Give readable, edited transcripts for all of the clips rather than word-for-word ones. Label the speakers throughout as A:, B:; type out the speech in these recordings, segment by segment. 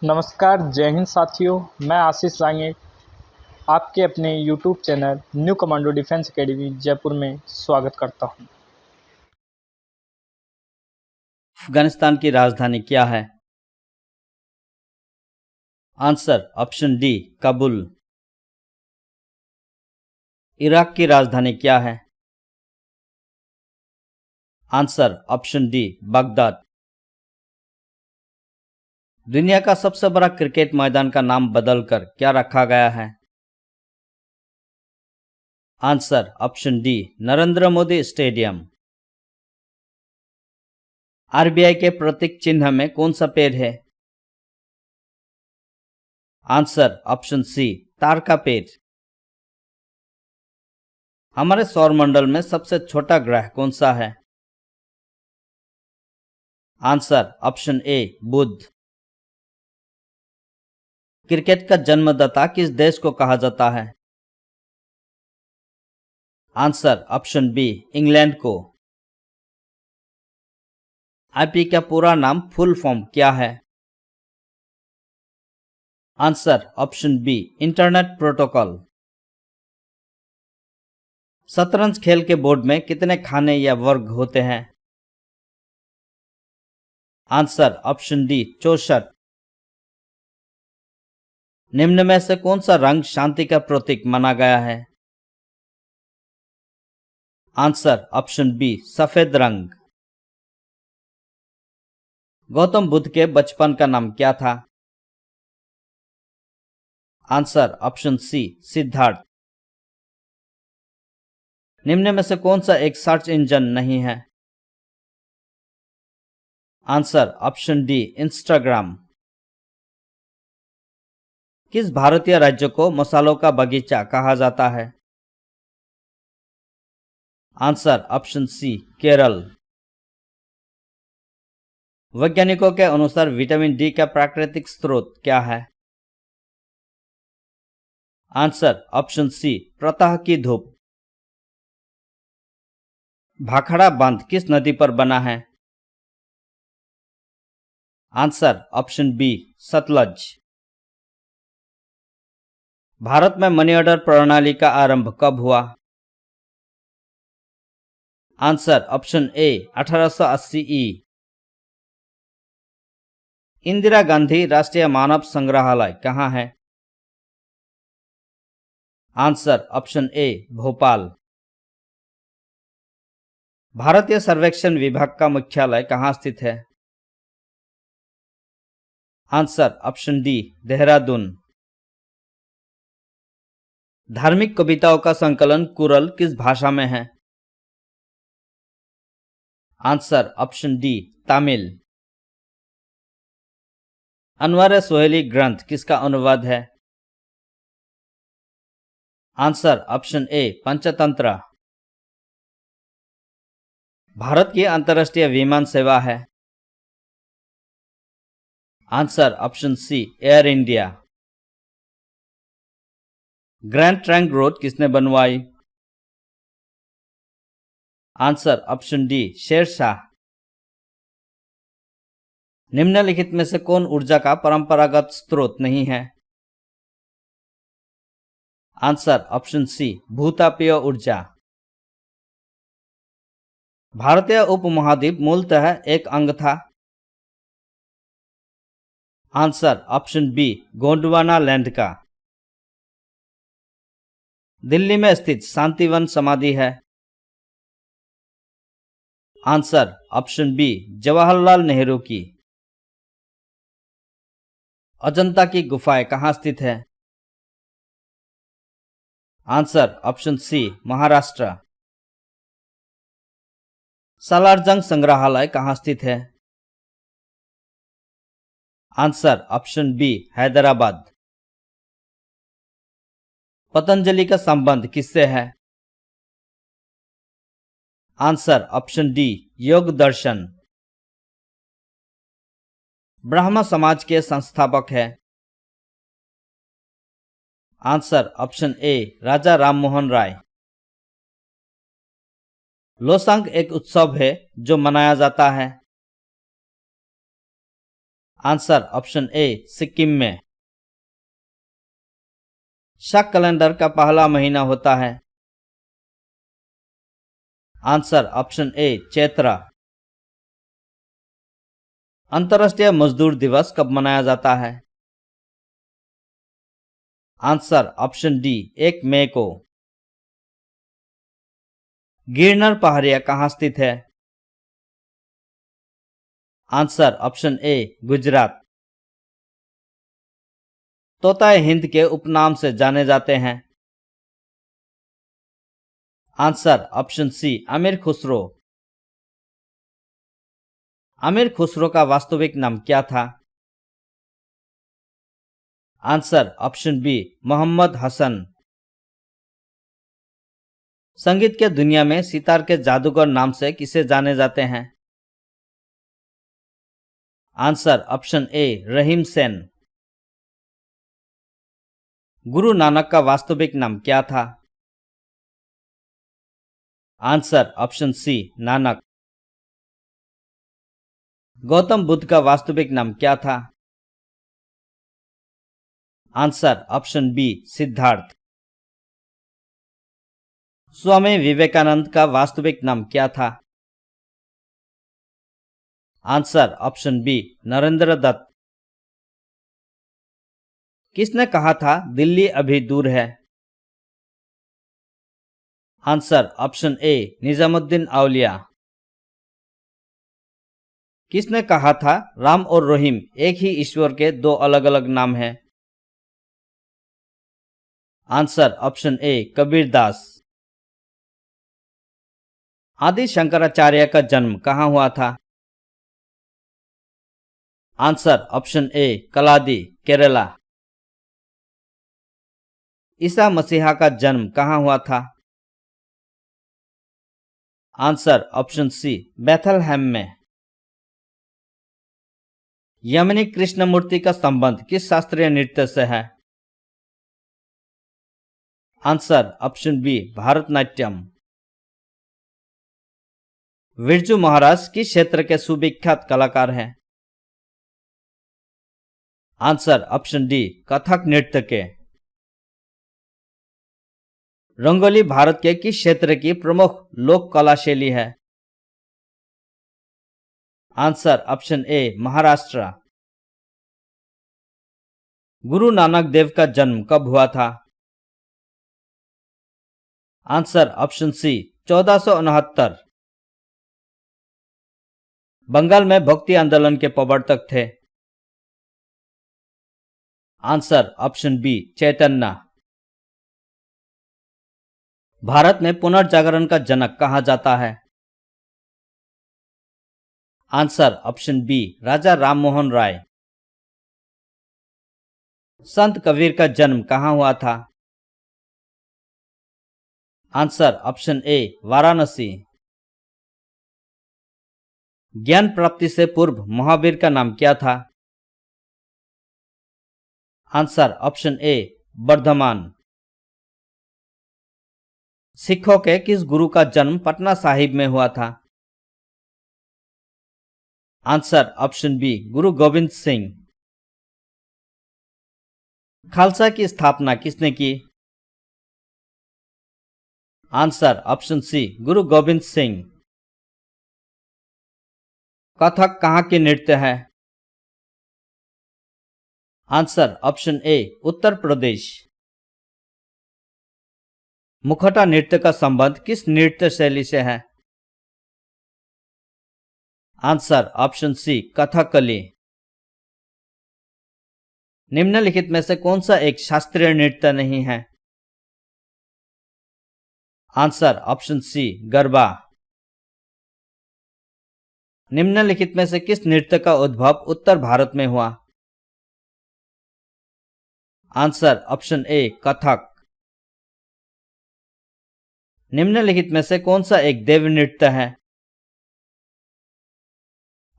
A: नमस्कार, जय हिंद साथियों। मैं आशीष रांगे आपके अपने YouTube channel new commando defence academy Jaipur में स्वागत करता हूं।
B: अफगानिस्तान की राजधानी क्या है? Answer option D Kabul. Iraq की राजधानी क्या है? Answer option D Baghdad. दुनिया का सबसे बड़ा क्रिकेट मैदान का नाम बदलकर क्या रखा गया है? Answer option D Narendra Modi stadium. RBI के प्रतीक चिन्ह में कौन सा पेड़ है? आंसर ऑप्शन सी तार का पेड़। हमारे सौरमंडल में सबसे छोटा ग्रह कौन सा है? Answer option A Budh. Cricket का जन्मदाता किस देश को कहा जाता है? आंसर ऑप्शन बी इंग्लैंड को। आईपी का पूरा नाम फुल फॉर्म क्या है? Answer option B internet protocol. शतरंज खेल के बोर्ड में कितने खाने या वर्ग होते हैं? Answer option D 64। निम्न में से कौन सा रंग शांति का प्रतीक माना गया है? आंसर ऑप्शन बी सफेद रंग। गौतम बुद्ध के बचपन का नाम क्या था? Answer option C Siddhartha. निम्न में से कौन सा एक सर्च इंजन नहीं है? Answer option D Instagram. किस भारतीय राज्य को मसालों का बगीचा कहा जाता है? Answer option C Kerala. वैज्ञानिकों के अनुसार विटामिन डी का प्राकृतिक स्रोत क्या है? आंसर ऑप्शन सी प्रातः की धूप। भाखड़ा बांध किस नदी पर बना है? Answer option B Sutlej. Bharat में मनी ऑर्डर प्रणाली का आरंभ कब हुआ? आंसर ऑप्शन ए 1880 ई। इंदिरा गांधी राष्ट्रीय मानव संग्रहालय कहाँ है? Answer option A Bhopal. भारतीय सर्वेक्षण विभाग का मुख्यालय कहाँ स्थित है? Answer option D Dehradun. धार्मिक कविताओं का संकलन कुरल किस भाषा में है? Answer option D Tamil. Anwar Suhaili ग्रंथ किसका अनुवाद है? Answer option A Panchatantra. Bharat की अंतर्राष्ट्रीय विमान सेवा है? Answer option C Air India. Grand Trunk Road किसने बनवाई? Answer option D Sher Shah. निम्नलिखित में से कौन ऊर्जा का परंपरागत स्रोत नहीं है? आंसर ऑप्शन सी भूतापीय ऊर्जा। भारतीय उपमहाद्वीप मूलतः एक अंग था? Answer option B Gondwana land का। दिल्ली में स्थित शांतिवन समाधि है? Answer option B Jawaharlal Nehru की। अजंता की गुफाएं कहाँ स्थित है? Answer option C Maharashtra. Salar Jung संग्रहालय कहाँ स्थित है? Answer option B Hyderabad. Patanjali का संबंध किससे है? आंसर ऑप्शन डी योग दर्शन। ब्राह्मण समाज के संस्थापक है? आंसर ऑप्शन ए राजा राममोहन राय। लोसांग एक उत्सव है जो मनाया जाता है? आंसर ऑप्शन ए सिक्किम में। शक कैलेंडर का पहला महीना होता है। आंसर ऑप्शन ए चैत्र। अंतर्राष्ट्रीय मजदूर दिवस कब मनाया जाता है? आंसर ऑप्शन डी 1 मई को। गिरनर पहाड़ियां कहां स्थित है? Answer option A Gujarat. तोताए हिंद के उपनाम से जाने जाते हैं। आंसर ऑप्शन सी अमीर खुसरो। अमीर खुसरो का वास्तविक नाम क्या था? Answer option B Mohammad Hasan. संगीत के दुनिया में सितार के जादूगर नाम से किसे जाने जाते हैं? Answer option A Rahim Sen. Guru Nanak का वास्तविक नाम क्या था? Answer option C Nanak. Gautam Buddha का वास्तविक नाम क्या था? Answer option B Siddhartha. Swami Vivekananda का वास्तविक नाम क्या था? Answer option B Narendra Dutt. किसने कहा था दिल्ली अभी दूर है? Answer option A Nizamuddin Auliya. किसने कहा था राम और रहीम एक ही ईश्वर के दो अलग अलग नाम हैं? Answer option A Kabirdas. Adi Shankaracharya का जन्म कहां हुआ था? Answer option A Kaladi Kerala. Isa Masih का जन्म कहां हुआ था? आंसर ऑप्शन सी बेथलहेम में। यमनी कृष्णमूर्ति का संबंध किस शास्त्रीय नृत्य से है? Answer option B Bharatanatyam. Birju Maharaj किस क्षेत्र के सुविख्यात कलाकार हैं? आंसर ऑप्शन डी कथक नृत्य के। रंगोली भारत के किस क्षेत्र की प्रमुख लोक कला शैली है? Answer option A Maharashtra. Guru Nanak Dev का जन्म कब हुआ था? आंसर ऑप्शन सी 1469। बंगाल में भक्ति आंदोलन के प्रवर्तक थे? Answer option B Chaitanya. Bharat में पुनर्जागरण का जनक कहा जाता है? Answer option B Raja Rammohan Roy. Sant Kabir का जन्म कहां हुआ था? Answer option A Varanasi. ज्ञान प्राप्ति से पूर्व महावीर का नाम क्या था? Answer option A Vardhaman. सिखों के किस गुरु का जन्म पटना साहिब में हुआ था? आंसर ऑप्शन बी गुरु गोविंद सिंह। खालसा की स्थापना किसने की? आंसर ऑप्शन सी गुरु गोविंद सिंह। कथक कहां की नृत्य है? Answer option A Uttar Pradesh. मुखौटा नृत्य का संबंध किस नृत्य शैली से है? Answer option C Kathakali. निम्नलिखित में से कौन सा एक शास्त्रीय नृत्य नहीं है? Answer option C Garba. निम्नलिखित में से किस नृत्य का उद्भव उत्तर भारत में हुआ? आंसर ऑप्शन ए कथक। निम्नलिखित में से कौन सा एक देव नृत्य है?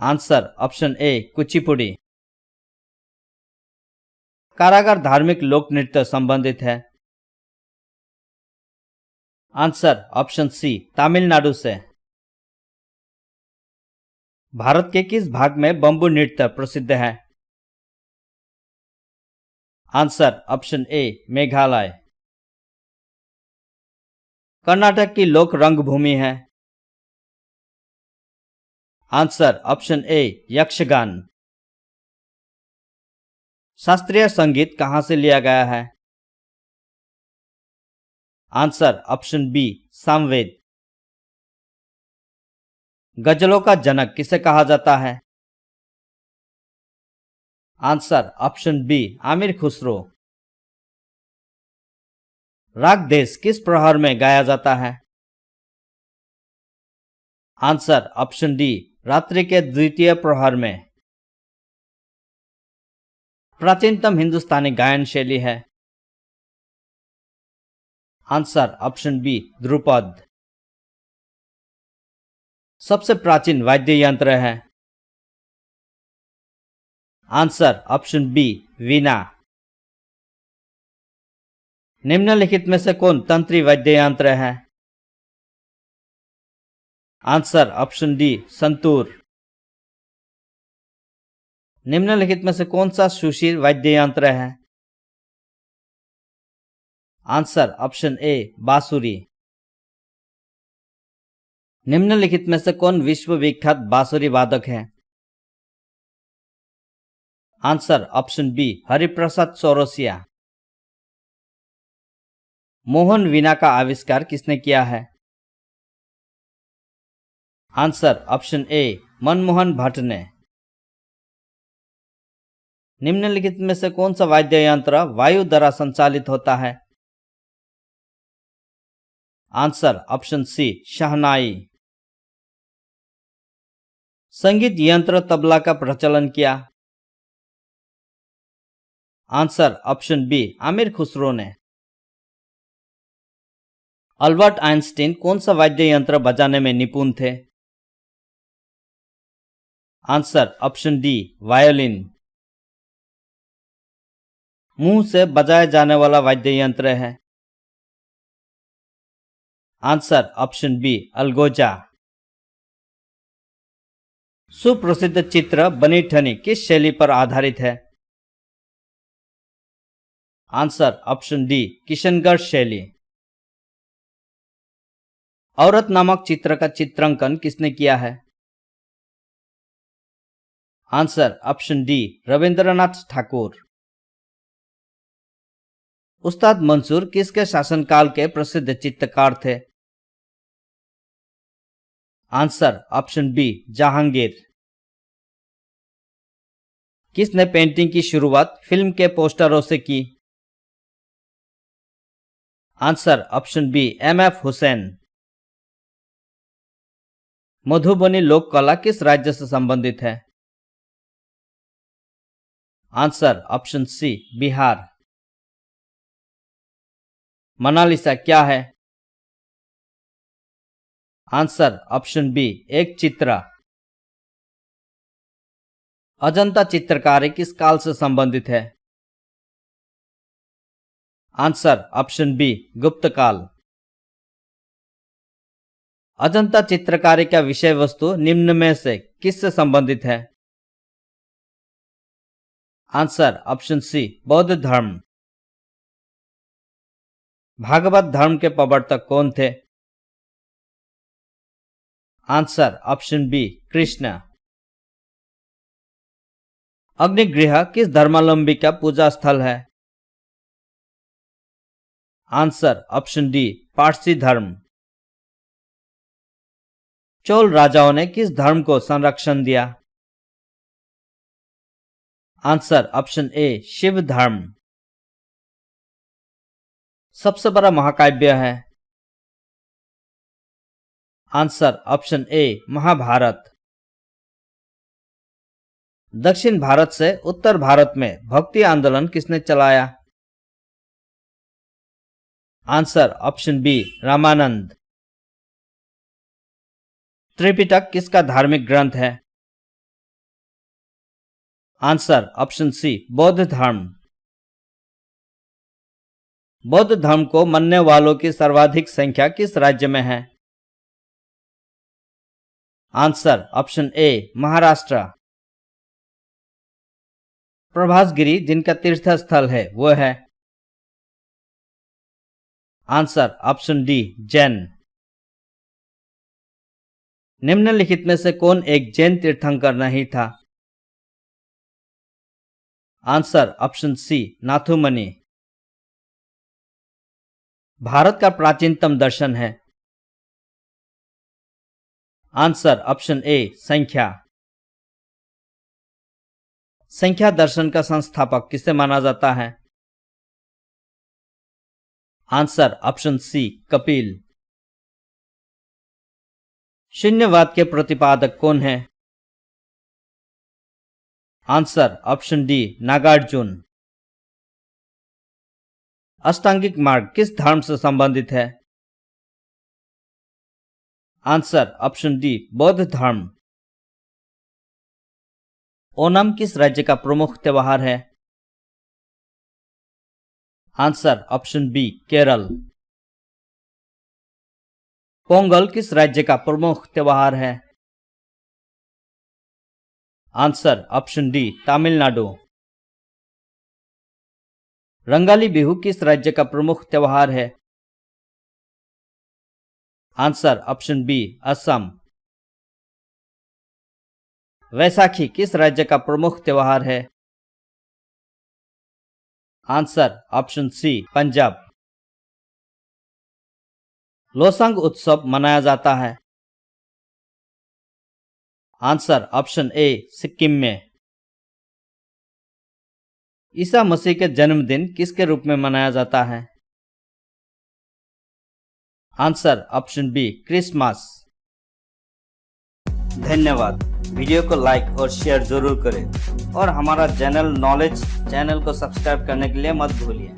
B: आंसर ऑप्शन ए कुचिपुड़ी। कारागार धार्मिक लोक नृत्य संबंधित है? आंसर ऑप्शन सी तमिलनाडु से। भारत के किस भाग में बंबू नृत्य प्रसिद्ध है? Answer option A Meghalaya. Karnataka की लोक रंगभूमि है। Answer option A Yakshagana. शास्त्रीय संगीत कहां से लिया गया है? Answer option B Samaveda. गजलों का जनक किसे कहा जाता है? Answer option B Amir Khusro. राग देश किस प्रहर में गाया जाता है? आंसर ऑप्शन डी रात्रि के द्वितीय प्रहर में। प्राचीनतम हिंदुस्तानी गायन शैली है? Answer option B Dhrupad. सबसे प्राचीन वाद्य यंत्र है? Answer option B veena. निम्नलिखित में से कौन तंत्री वाद्य यंत्र है? Answer option D santoor. निम्नलिखित में से कौन सा सुशील वाद्य यंत्र है? आंसर ऑप्शन ए बांसुरी। निम्नलिखित में से कौन विश्व विख्यात बांसुरी वादक है? Answer option B Hariprasad Chaurasia. Mohan Veena का आविष्कार किसने किया है? Answer option A Manmohan Bhatt ने। निम्नलिखित में से कौन सा वाद्य यंत्र वायु द्वारा संचालित होता है? Answer option C shehnai. संगीत यंत्र तबला का प्रचलन किया? Answer option B Amir Khusro ने। अल्बर्ट आइंस्टीन कौन सा वाद्य यंत्र बजाने में निपुण थे? Answer option D violin. मुंह से बजाया जाने वाला वाद्य यंत्र है? Answer option B algoza. सुप्रसिद्ध चित्र बनी ठनी किस शैली पर आधारित है? आंसर ऑप्शन डी किशनगढ़ शैली। औरत नामक चित्र का चित्रांकन किसने किया है? Answer option D Rabindranath Thakur. Ustad Mansur किसके शासनकाल के प्रसिद्ध चित्रकार थे? Answer option B Jahangir. किसने पेंटिंग की शुरुआत फिल्म के पोस्टरों से की? Answer option B M F. Husain. Madhubani लोक कला किस राज्य से संबंधित है? Answer option C Bihar. Mona Lisa क्या है? आंसर ऑप्शन बी एक चित्र। अजंता चित्रकारी किस काल से संबंधित है? आंसर ऑप्शन बी गुप्त काल। अजंता चित्रकारी का विषय वस्तु निम्न में से किससे संबंधित है? आंसर ऑप्शन सी बौद्ध धर्म। भागवत धर्म के प्रवर्तक कौन थे? Answer option B Krishna. अग्निगृह किस धर्मावलंबी का पूजा स्थल है? आंसर ऑप्शन डी पारसी धर्म। चोल राजाओं ने किस धर्म को संरक्षण दिया? आंसर ऑप्शन ए शिव धर्म। सबसे बड़ा महाकाव्य है? Answer option A Mahabharat. दक्षिण भारत से उत्तर भारत में भक्ति आंदोलन किसने चलाया? Answer option B Ramanand. Tripitaka किसका धार्मिक ग्रंथ है? आंसर ऑप्शन सी बौद्ध धर्म। बौद्ध धर्म को मानने वालों की सर्वाधिक संख्या किस राज्य में है? Answer option A Maharashtra. Prabhasgiri जिनका तीर्थ स्थल है वो है? Answer option D Jain. निम्नलिखित में से कौन एक जैन तीर्थंकर नहीं था? Answer option C Nathumani. Bharat का प्राचीनतम दर्शन है? आंसर ऑप्शन ए संख्या। संख्या दर्शन का संस्थापक किसे माना जाता है? Answer option C Kapil. शून्यवाद के प्रतिपादक कौन है? Answer option D Nagarjuna. अष्टांगिक मार्ग किस धर्म से संबंधित है? आंसर ऑप्शन डी बौद्ध धर्म। ओणम किस राज्य का प्रमुख त्योहार है? Answer option B Kerala. Pongal किस राज्य का प्रमुख त्योहार है? Answer option D Tamil Nadu. Rongali Bihu किस राज्य का प्रमुख त्योहार है? Answer option B Assam. Vaisakhi किस राज्य का प्रमुख त्योहार है? Answer option C Punjab. Losoong उत्सव मनाया जाता है? आंसर ऑप्शन ए सिक्किम में। ईसा मसीह के जन्मदिन किसके रूप में मनाया जाता है? Answer option B Christmas. धन्यवाद। वीडियो को लाइक और शेयर जरूर करें और हमारा जनरल नॉलेज चैनल को सब्सक्राइब करने के लिए मत भूलिए।